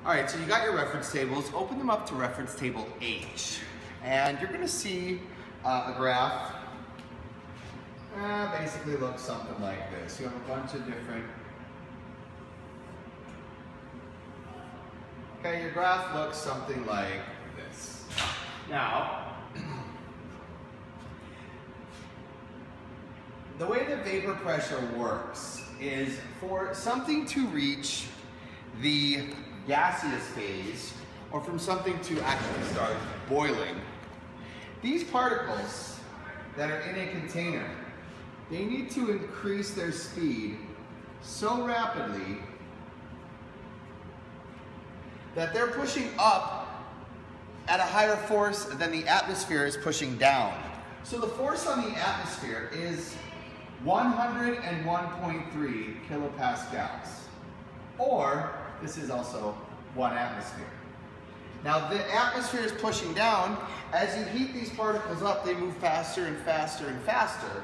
All right, so you got your reference tables. Open them up to reference table H. And you're gonna see a graph. Basically looks something like this. You have a bunch of different, okay, your graph looks something like this. Now, the way that vapor pressure works is for something to reach the gaseous phase, or from something to actually start boiling, these particles that are in a container, they need to increase their speed so rapidly that they're pushing up at a higher force than the atmosphere is pushing down. So the force on the atmosphere is 101.3 kilopascals, or this is also 1 atmosphere. Now the atmosphere is pushing down. As you heat these particles up, they move faster and faster and faster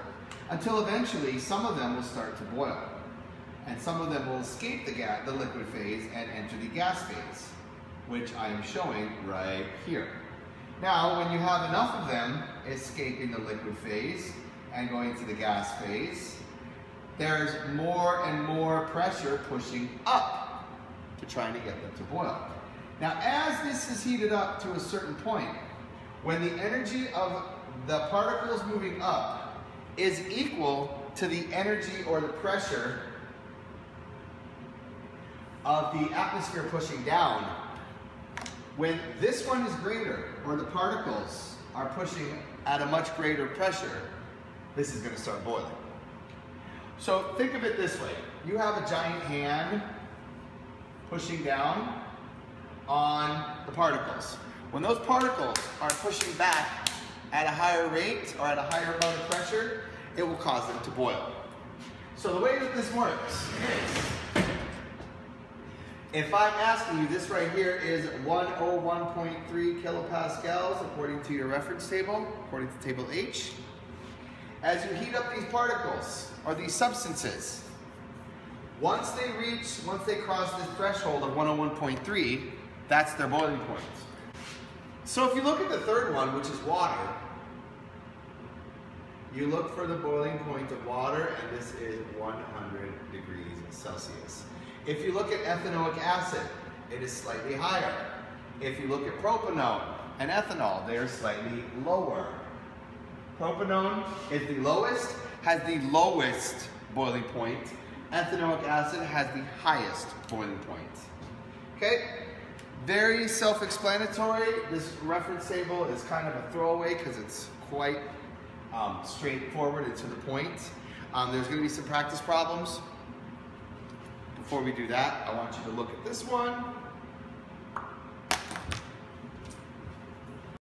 until eventually some of them will start to boil. And some of them will escape the liquid phase and enter the gas phase, which I am showing right here. Now, when you have enough of them escaping the liquid phase and going to the gas phase, there's more and more pressure pushing up to trying to get them to boil. Now, as this is heated up to a certain point, when the energy of the particles moving up is equal to the energy or the pressure of the atmosphere pushing down, when this one is greater, or the particles are pushing at a much greater pressure, this is going to start boiling. So think of it this way. You have a giant hand pushing down on the particles. When those particles are pushing back at a higher rate or at a higher amount of pressure, it will cause them to boil. So the way that this works is, if I'm asking you, this right here is 101.3 kilopascals according to your reference table, according to table H. As you heat up these particles, or these substances, once they cross this threshold of 101.3, that's their boiling point. So if you look at the third one, which is water, you look for the boiling point of water, and this is 100 degrees Celsius. If you look at ethanoic acid, it is slightly higher. If you look at propanone and ethanol, they are slightly lower. Propanone is the lowest, has the lowest boiling point. Ethanoic acid has the highest boiling point. Okay? Very self-explanatory. This reference table is kind of a throwaway because it's quite straightforward and to the point. There's going to be some practice problems. Before we do that, I want you to look at this one.